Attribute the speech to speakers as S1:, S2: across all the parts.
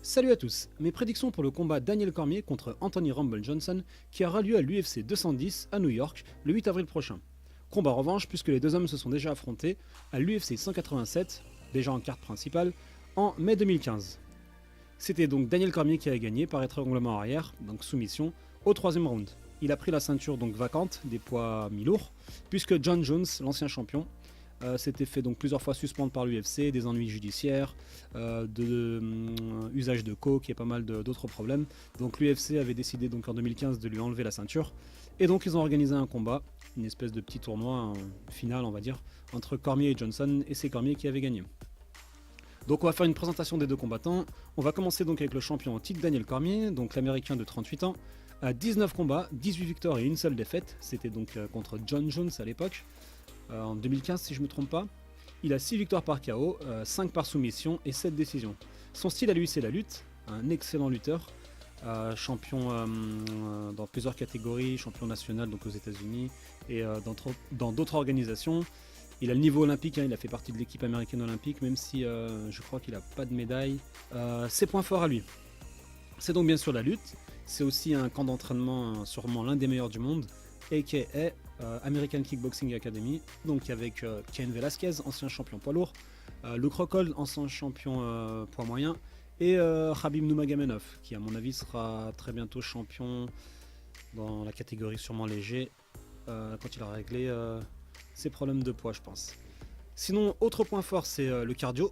S1: Salut à tous, mes prédictions pour le combat Daniel Cormier contre Anthony Rumble Johnson qui aura lieu à l'UFC 210 à New York le 8 avril prochain. Combat revanche puisque les deux hommes se sont déjà affrontés à l'UFC 187, déjà en carte principale, en mai 2015. C'était donc Daniel Cormier qui a gagné par étranglement arrière, donc soumission, au troisième round. Il a pris la ceinture donc vacante des poids mi-lourds, puisque John Jones, l'ancien champion, s'était fait donc plusieurs fois suspendre par l'UFC, des ennuis judiciaires, usage de coke et pas mal d'autres problèmes. Donc l'UFC avait décidé donc en 2015 de lui enlever la ceinture. Et donc ils ont organisé un combat, une espèce de petit tournoi final on va dire, entre Cormier et Johnson, et c'est Cormier qui avait gagné. Donc on va faire une présentation des deux combattants. On va commencer donc avec le champion en titre Daniel Cormier, donc l'américain de 38 ans, à 19 combats, 18 victoires et une seule défaite. C'était donc contre John Jones à l'époque. En 2015 si je ne me trompe pas. Il a 6 victoires par KO, 5 par soumission et 7 décisions. Son style à lui c'est la lutte, un excellent lutteur, champion dans plusieurs catégories, champion national donc aux États-Unis et dans d'autres organisations. Il a le niveau olympique, il a fait partie de l'équipe américaine olympique, même si je crois qu'il n'a pas de médaille. Ses points forts à lui, c'est donc bien sûr la lutte, c'est aussi un camp d'entraînement sûrement l'un des meilleurs du monde, a.k.a. American Kickboxing Academy, donc avec Cain Velasquez, ancien champion poids lourd, Luke Rockhold, ancien champion poids moyen, et Khabib Nurmagomedov, qui à mon avis sera très bientôt champion dans la catégorie sûrement léger, quand il a réglé ses problèmes de poids je pense. Sinon, autre point fort c'est le cardio,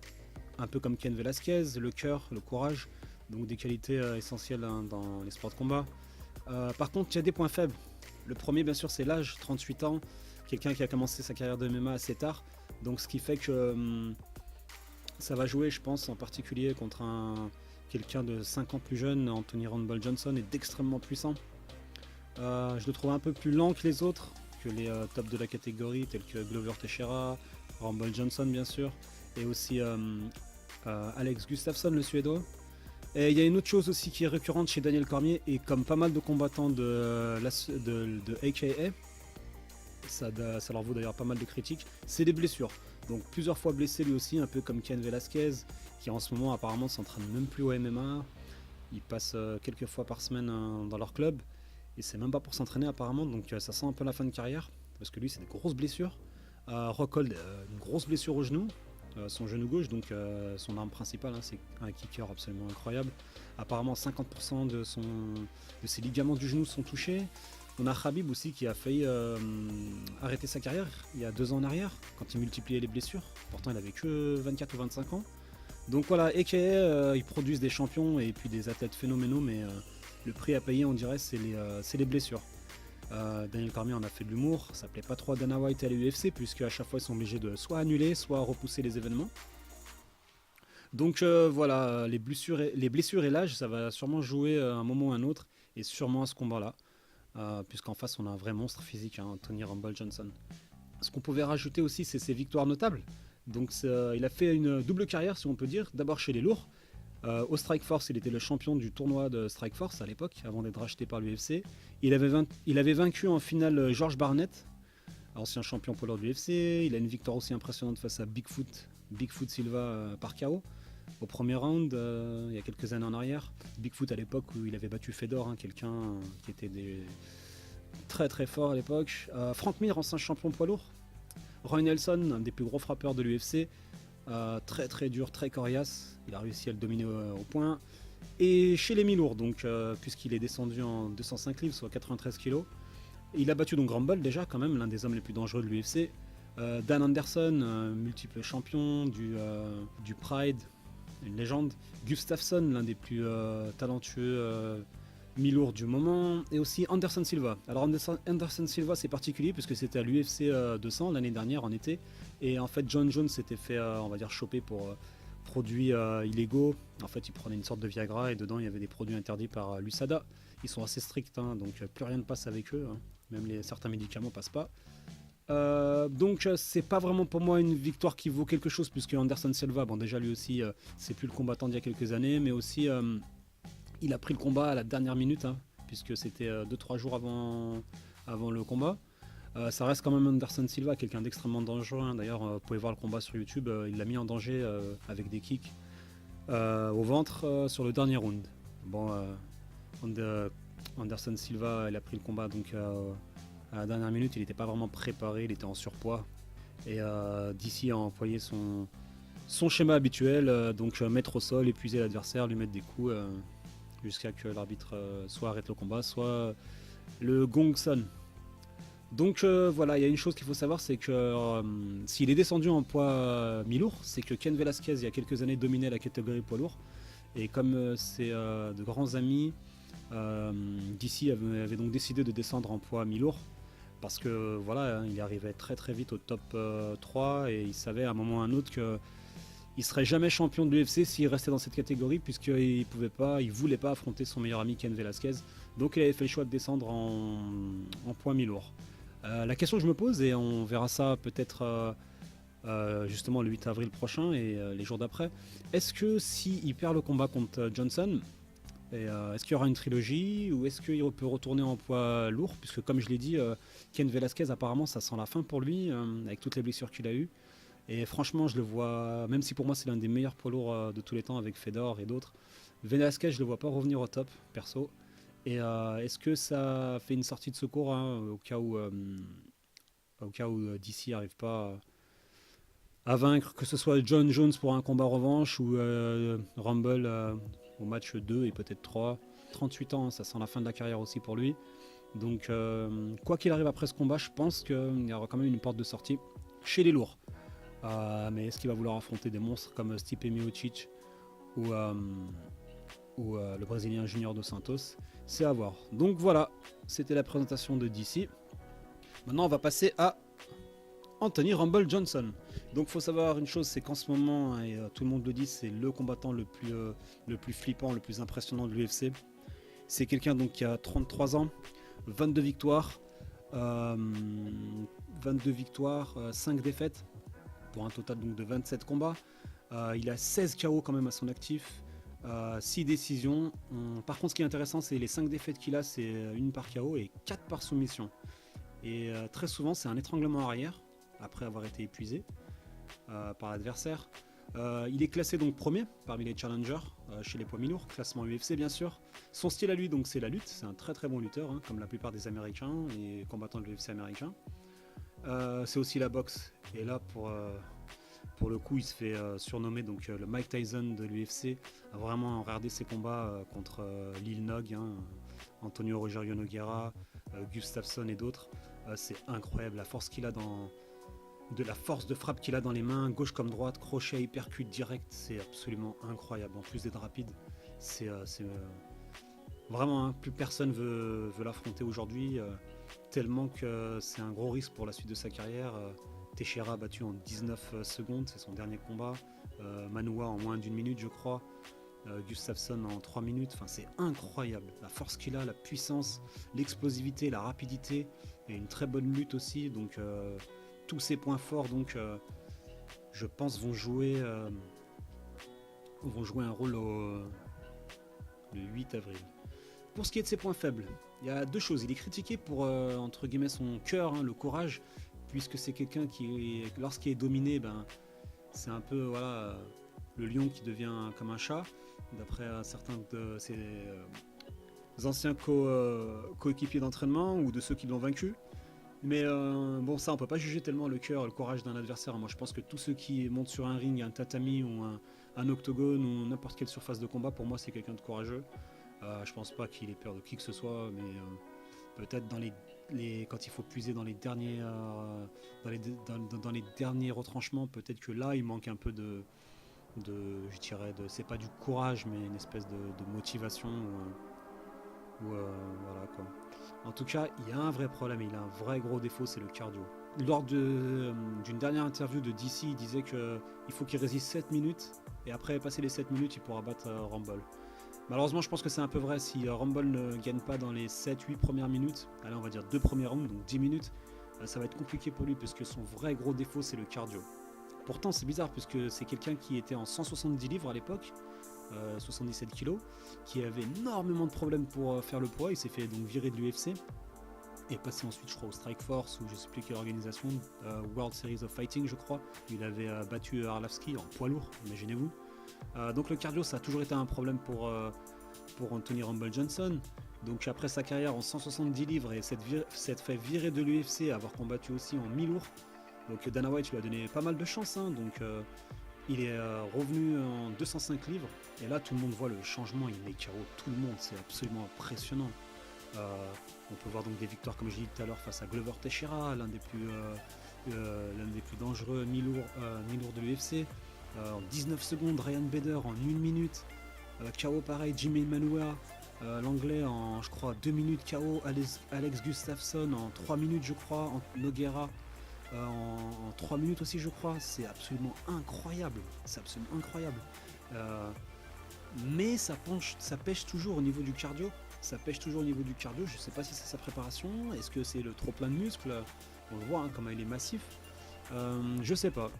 S1: un peu comme Cain Velasquez, le cœur, le courage, donc des qualités essentielles dans les sports de combat. Par contre, il y a des points faibles. Le premier, bien sûr, c'est l'âge, 38 ans, quelqu'un qui a commencé sa carrière de MMA assez tard, donc ce qui fait que ça va jouer, je pense, en particulier contre quelqu'un de 5 ans plus jeune. Anthony Rumble Johnson est d'extrêmement puissant. Je le trouve un peu plus lent que les autres, que les tops de la catégorie, tels que Glover Teixeira, Rumble Johnson, bien sûr, et aussi Alex Gustafsson, le Suédois. Et il y a une autre chose aussi qui est récurrente chez Daniel Cormier, et comme pas mal de combattants de a.k.a., ça leur vaut d'ailleurs pas mal de critiques, c'est les blessures. Donc plusieurs fois blessé lui aussi, un peu comme Cain Velasquez, qui en ce moment apparemment s'entraîne même plus au MMA. Il passe quelques fois par semaine dans leur club, et c'est même pas pour s'entraîner apparemment, donc ça sent un peu la fin de carrière, parce que lui c'est des grosses blessures. Rockhold, une grosse blessure au genou. Son genou gauche, donc son arme principale, c'est un kicker absolument incroyable. Apparemment 50% de ses ligaments du genou sont touchés. On a Khabib aussi qui a failli arrêter sa carrière il y a 2 ans en arrière, quand il multipliait les blessures. Pourtant il avait que 24 ou 25 ans. Donc voilà, a.k.a. Ils produisent des champions et puis des athlètes phénoménaux, mais le prix à payer on dirait c'est les blessures. Daniel Cormier en a fait de l'humour, ça plaît pas trop à Dana White et à l'UFC, puisque à chaque fois ils sont obligés de soit annuler, soit repousser les événements. Donc voilà, les blessures et l'âge, ça va sûrement jouer à un moment ou à un autre, et sûrement à ce combat-là, puisqu'en face on a un vrai monstre physique, Anthony Rumble Johnson. Ce qu'on pouvait rajouter aussi, c'est ses victoires notables. Donc il a fait une double carrière, si on peut dire, d'abord chez les lourds. Au Strikeforce, il était le champion du tournoi de Strikeforce à l'époque, avant d'être racheté par l'UFC. Il avait vaincu en finale George Barnett, ancien champion poids lourd de l'UFC. Il a une victoire aussi impressionnante face à Bigfoot Silva par KO, au premier round, il y a quelques années en arrière. Bigfoot à l'époque où il avait battu Fedor, quelqu'un qui était très très fort à l'époque. Frank Mir, ancien champion poids lourd. Roy Nelson, un des plus gros frappeurs de l'UFC. Très très dur, très coriace, il a réussi à le dominer au point. Et chez les mi-lourds, donc puisqu'il est descendu en 205 livres, soit 93 kg, il a battu donc Rumble déjà, quand même, l'un des hommes les plus dangereux de l'UFC. Dan Anderson, multiple champion du Pride, une légende. Gustafsson, l'un des plus talentueux mi-lourds du moment, et aussi Anderson Silva. Alors Anderson Silva c'est particulier puisque c'était à l'UFC 200 l'année dernière en été, et en fait John Jones s'était fait on va dire choper pour produits illégaux. En fait il prenait une sorte de Viagra et dedans il y avait des produits interdits par l'USADA. Ils sont assez stricts, donc plus rien ne passe avec eux, même certains médicaments passent pas. Donc c'est pas vraiment pour moi une victoire qui vaut quelque chose, puisque Anderson Silva, bon déjà lui aussi c'est plus le combattant d'il y a quelques années, mais aussi il a pris le combat à la dernière minute, puisque c'était 2-3 jours avant le combat. Ça reste quand même Anderson Silva, quelqu'un d'extrêmement dangereux. D'ailleurs, vous pouvez voir le combat sur YouTube, il l'a mis en danger avec des kicks. au ventre sur le dernier round. Bon, Anderson Silva, il a pris le combat donc à la dernière minute, il n'était pas vraiment préparé, il était en surpoids. Et DC a employé son schéma habituel, donc mettre au sol, épuiser l'adversaire, lui mettre des coups jusqu'à que l'arbitre soit arrête le combat, soit le gong sonne. Donc voilà, il y a une chose qu'il faut savoir, c'est que s'il est descendu en poids mi-lourd, c'est que Ken Velasquez, il y a quelques années, dominait la catégorie poids lourd. Et comme c'est de grands amis, DC avait donc décidé de descendre en poids mi-lourd. Parce que voilà, il arrivait très très vite au top 3 et il savait à un moment ou à un autre qu'il ne serait jamais champion de l'UFC s'il restait dans cette catégorie, puisqu'il ne voulait pas affronter son meilleur ami Ken Velasquez. Donc il avait fait le choix de descendre en poids mi-lourd. La question que je me pose, et on verra ça peut-être justement le 8 avril prochain et les jours d'après, est-ce que s'il perd le combat contre Johnson, est-ce qu'il y aura une trilogie ou est-ce qu'il peut retourner en poids lourd, puisque comme je l'ai dit, Ken Velasquez apparemment ça sent la fin pour lui avec toutes les blessures qu'il a eues. Et franchement je le vois, même si pour moi c'est l'un des meilleurs poids lourds de tous les temps avec Fedor et d'autres, Velasquez je le vois pas revenir au top perso. Et est-ce que ça fait une sortie de secours au cas où DC n'arrive pas à vaincre, que ce soit John Jones pour un combat revanche ou Rumble au match 2 et peut-être 3. 38 ans, ça sent la fin de la carrière aussi pour lui. Donc quoi qu'il arrive après ce combat, je pense qu'il y aura quand même une porte de sortie chez les lourds. Mais est-ce qu'il va vouloir affronter des monstres comme Stipe Miocic ou le Brésilien Junior dos Santos? C'est à voir. Donc voilà, c'était la présentation de DC. Maintenant on va passer à Anthony Rumble Johnson. Donc faut savoir une chose, c'est qu'en ce moment, et tout le monde le dit, c'est le combattant le plus flippant, le plus impressionnant de l'UFC. C'est quelqu'un donc qui a 33 ans, 22 victoires, 5 défaites, pour un total donc de 27 combats. Il a 16 KO quand même à son actif, 6 décisions. Par contre ce qui est intéressant, c'est les 5 défaites qu'il a, c'est une par KO et 4 par soumission. Et très souvent c'est un étranglement arrière, après avoir été épuisé par l'adversaire. Il est classé donc premier parmi les challengers chez les poids mi-lourds, classement UFC bien sûr. Son style à lui donc c'est la lutte, c'est un très très bon lutteur comme la plupart des Américains et combattants de l'UFC américain. C'est aussi la boxe et là pour le coup il se fait surnommer donc le Mike Tyson de l'UFC, a vraiment regardé ses combats contre Lil Nog, Antonio Rogerio Nogueira, Gustafsson et d'autres. C'est incroyable la force qu'il a la force de frappe qu'il a dans les mains, gauche comme droite, crochet, hypercute direct, c'est absolument incroyable. En plus d'être rapide, c'est vraiment plus personne veut l'affronter aujourd'hui, tellement que c'est un gros risque pour la suite de sa carrière. Teixeira battu en 19 secondes, c'est son dernier combat. Manoua en moins d'une minute je crois. Gustafsson en 3 minutes, enfin c'est incroyable, la force qu'il a, la puissance, l'explosivité, la rapidité et une très bonne lutte aussi, donc tous ces points forts donc je pense vont jouer un rôle le 8 avril. Pour ce qui est de ses points faibles, il y a deux choses. Il est critiqué pour entre guillemets son cœur, le courage, puisque c'est quelqu'un qui lorsqu'il est dominé, c'est un peu le lion qui devient comme un chat, d'après certains de ses anciens coéquipiers d'entraînement ou de ceux qui l'ont vaincu. Mais bon, ça on peut pas juger tellement le cœur, le courage d'un adversaire. Moi je pense que tous ceux qui montent sur un ring, un tatami ou un octogone ou n'importe quelle surface de combat, pour moi c'est quelqu'un de courageux. Je pense pas qu'il ait peur de qui que ce soit, mais peut-être quand il faut puiser dans les derniers dans les derniers retranchements, peut-être que là il manque un peu je dirais c'est pas du courage, mais une espèce de motivation voilà quoi. En tout cas, il y a un vrai problème, il a un vrai gros défaut, c'est le cardio. Lors d'une dernière interview de DC, il disait qu'il faut qu'il résiste 7 minutes et après passer les 7 minutes, il pourra battre Rumble. Malheureusement, je pense que c'est un peu vrai. Si Rumble ne gagne pas dans les 7-8 premières minutes, allez, on va dire 2 premiers rounds, donc 10 minutes, ça va être compliqué pour lui puisque son vrai gros défaut, c'est le cardio. Pourtant, c'est bizarre puisque c'est quelqu'un qui était en 170 livres à l'époque, 77 kilos, qui avait énormément de problèmes pour faire le poids. Il s'est fait donc virer de l'UFC et passé ensuite, je crois, au Strike Force ou je sais plus quelle organisation, World Series of Fighting, je crois. Il avait battu Arlavski en poids lourd, imaginez-vous. Donc le cardio, ça a toujours été un problème pour Anthony Rumble Johnson. Donc après sa carrière en 170 livres et s'être fait virer de l'UFC, avoir combattu aussi en mi-lourd. Donc Dana White lui a donné pas mal de chance. Donc il est revenu en 205 livres. Et là, tout le monde voit le changement. Il met KO tout le monde. C'est absolument impressionnant. On peut voir donc des victoires, comme je l'ai dit tout à l'heure, face à Glover Teixeira, l'un des plus dangereux mi-lourds de l'UFC. En 19 secondes, Ryan Bader en 1 minute. KO pareil, Jimmy Manuwa, l'anglais en, je crois, 2 minutes KO. Alex Gustafsson en 3 minutes, je crois. Nogueira en 3 minutes aussi, je crois. C'est absolument incroyable. C'est absolument incroyable. Mais ça pêche toujours au niveau du cardio. Je ne sais pas si c'est sa préparation. Est-ce que c'est le trop plein de muscles? On le voit, hein, comment il est massif. Je sais pas.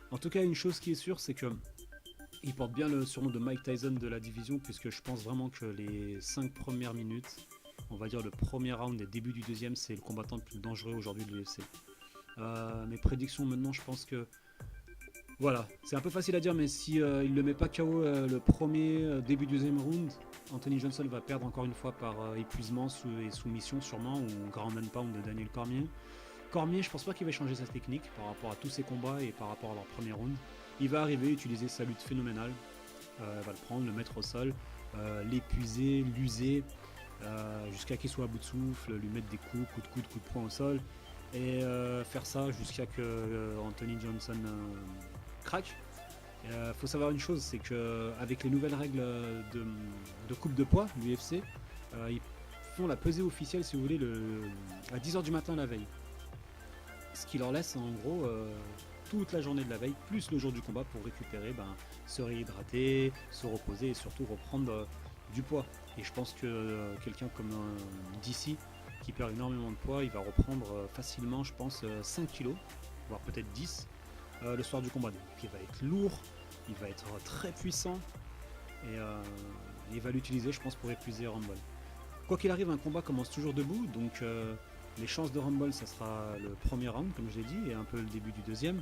S1: En tout cas, une chose qui est sûre, c'est que il porte bien le surnom de Mike Tyson de la division, puisque je pense vraiment que les 5 premières minutes, on va dire le premier round et début du deuxième, c'est le combattant le plus dangereux aujourd'hui de l'UFC. Mes prédictions maintenant, je pense que voilà, c'est un peu facile à dire, mais si il ne le met pas KO le premier début du deuxième round, Anthony Johnson va perdre encore une fois par épuisement et soumission sûrement, ou ground and pound de Daniel Cormier. Cormier, je pense pas qu'il va changer sa technique par rapport à tous ses combats et par rapport à leur premier round. Il va arriver, utiliser sa lutte phénoménale, va le prendre, le mettre au sol, l'épuiser, l'user, jusqu'à qu'il soit à bout de souffle, lui mettre des coups de poing au sol, et faire ça jusqu'à que Anthony Johnson craque. Faut savoir une chose, c'est qu'avec les nouvelles règles de coupe de poids, l'UFC, ils font la pesée officielle, si vous voulez, à 10h du matin la veille. Ce qui leur laisse en gros toute la journée de la veille, plus le jour du combat, pour récupérer, se réhydrater, se reposer et surtout reprendre du poids. Et je pense que quelqu'un comme DC, qui perd énormément de poids, il va reprendre facilement, je pense, 5 kilos, voire peut-être 10, le soir du combat. Donc il va être lourd, il va être très puissant, et il va l'utiliser, je pense, pour épuiser Rumble. Quoi qu'il arrive, un combat commence toujours debout, donc les chances de Rumble, ça sera le premier round, comme je l'ai dit, et un peu le début du deuxième.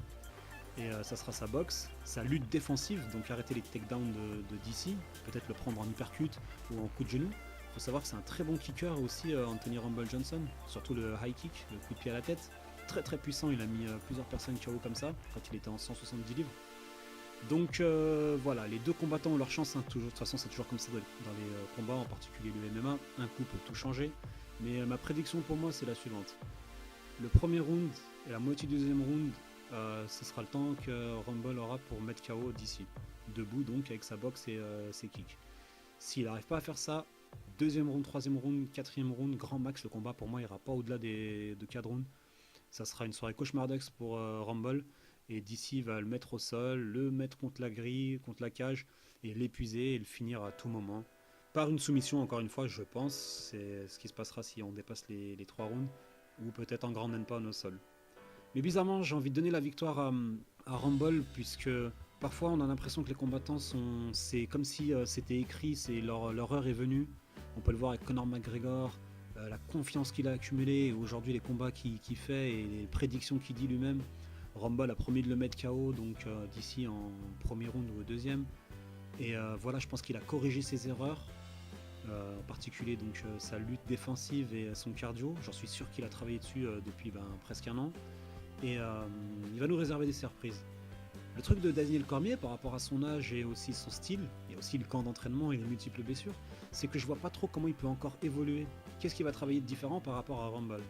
S1: Et ça sera sa boxe, sa lutte défensive, donc arrêter les takedowns de DC, peut-être le prendre en uppercut ou en coup de genou. Il faut savoir que c'est un très bon kicker aussi, Anthony Rumble Johnson, surtout le high kick, le coup de pied à la tête. Très très puissant, il a mis plusieurs personnes KO comme ça, quand il était en 170 livres. Donc voilà, les deux combattants ont leur chance, hein, toujours, de toute façon c'est toujours comme ça dans les combats, en particulier le MMA, un coup peut tout changer. Mais ma prédiction pour moi c'est la suivante. Le premier round et la moitié du deuxième round, ce sera le temps que Rumble aura pour mettre KO d'ici. Debout donc avec sa boxe et ses kicks. S'il n'arrive pas à faire ça, deuxième round, troisième round, quatrième round, grand max, le combat pour moi ira pas au-delà de 4 rounds. Ça sera une soirée cauchemardesque pour Rumble. Et DC va le mettre au sol, le mettre contre la grille, contre la cage, et l'épuiser et le finir à tout moment. Par une soumission, encore une fois, je pense. C'est ce qui se passera si on dépasse les 3 rounds. Ou peut-être en grand pound au sol. Mais bizarrement, j'ai envie de donner la victoire à Rumble, puisque parfois on a l'impression que les combattants c'est comme si c'était écrit, leur heure est venue. On peut le voir avec Conor McGregor, la confiance qu'il a accumulée, et aujourd'hui les combats qu'il fait et les prédictions qu'il dit lui-même. Rumble a promis de le mettre KO, donc d'ici en premier round ou au deuxième. Et voilà, je pense qu'il a corrigé ses erreurs, en particulier donc sa lutte défensive et son cardio. J'en suis sûr qu'il a travaillé dessus depuis presque un an. Et il va nous réserver des surprises. Le truc de Daniel Cormier par rapport à son âge et aussi son style, et aussi le camp d'entraînement et les multiples blessures, c'est que je vois pas trop comment il peut encore évoluer. Qu'est-ce qu'il va travailler de différent par rapport à Rumble?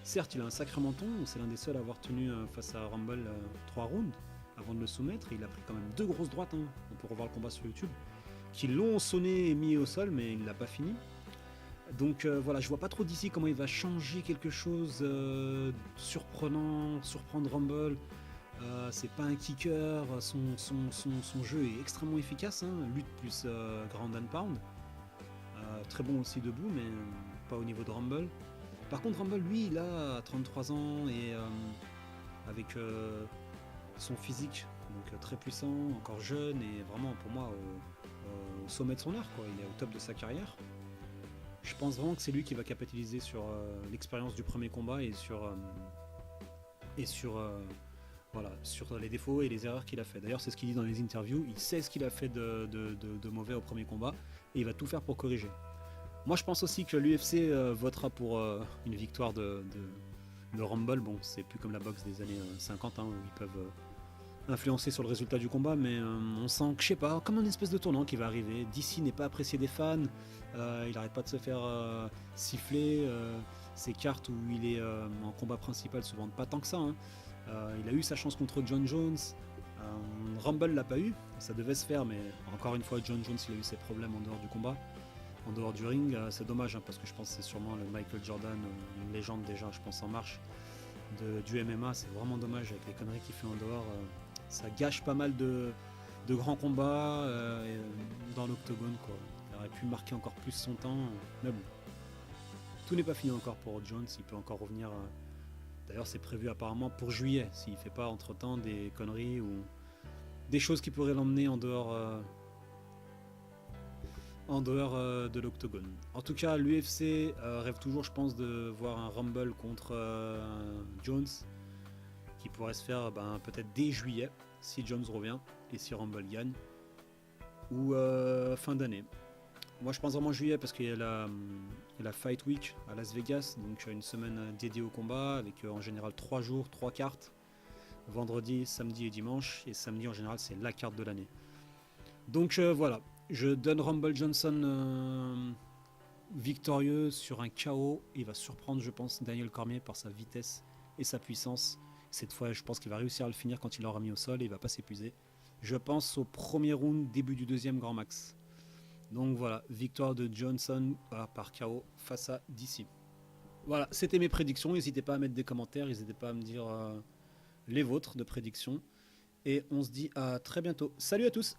S1: Certes, il a un sacré menton, c'est l'un des seuls à avoir tenu face à Rumble 3 rounds avant de le soumettre. Il a pris quand même 2 grosses droites, hein, on peut revoir le combat sur YouTube, qui l'ont sonné et mis au sol, mais il l'a pas fini. Donc voilà, je vois pas trop d'ici comment il va changer quelque chose surprendre Rumble. C'est pas un kicker, son jeu est extrêmement efficace, hein, lutte plus ground and pound. Très bon aussi debout, mais pas au niveau de Rumble. Par contre, Rumble, lui, il a 33 ans et avec son physique, donc très puissant, encore jeune et vraiment pour moi au sommet de son art, quoi. Il est au top de sa carrière. Je pense vraiment que c'est lui qui va capitaliser sur l'expérience du premier combat et sur Voilà, sur les défauts et les erreurs qu'il a fait. D'ailleurs, c'est ce qu'il dit dans les interviews. Il sait ce qu'il a fait de mauvais au premier combat et il va tout faire pour corriger. Moi, je pense aussi que l'UFC votera pour une victoire de Rumble. Bon, c'est plus comme la boxe des années 50 hein, où ils peuvent influencer sur le résultat du combat, mais on sent que, je sais pas, comme une espèce de tournant qui va arriver. DC n'est pas apprécié des fans, il arrête pas de se faire siffler. Ses cartes où il est en combat principal se vendent pas tant que ça. Hein. Il a eu sa chance contre John Jones. Rumble l'a pas eu, ça devait se faire, mais encore une fois, John Jones il a eu ses problèmes en dehors du combat, en dehors du ring. C'est dommage hein, parce que je pense que c'est sûrement le Michael Jordan, une légende déjà, je pense en marche du MMA. C'est vraiment dommage avec les conneries qu'il fait en dehors. Ça gâche pas mal de grands combats dans l'octogone. Il aurait pu marquer encore plus son temps, mais bon. Tout n'est pas fini encore pour Jones, il peut encore revenir. D'ailleurs, c'est prévu apparemment pour juillet, s'il ne fait pas entre-temps des conneries ou des choses qui pourraient l'emmener en dehors de l'octogone. En tout cas, l'UFC rêve toujours, je pense, de voir un Rumble contre Jones qui pourrait se faire peut-être dès juillet, si Jones revient et si Rumble gagne, ou fin d'année. Moi je pense vraiment juillet parce qu'il y a la Fight Week à Las Vegas, donc une semaine dédiée au combat avec en général 3 jours, 3 cartes, vendredi, samedi et dimanche, et samedi en général c'est la carte de l'année. Donc voilà, je donne Rumble Johnson victorieux sur un KO, il va surprendre je pense Daniel Cormier par sa vitesse et sa puissance. Cette fois je pense qu'il va réussir à le finir quand il l'aura mis au sol et il va pas s'épuiser. Je pense au premier round, début du deuxième grand max. Donc voilà, victoire de Johnson par KO face à DC. Voilà, c'était mes prédictions. N'hésitez pas à mettre des commentaires, n'hésitez pas à me dire les vôtres de prédictions. Et on se dit à très bientôt. Salut à tous!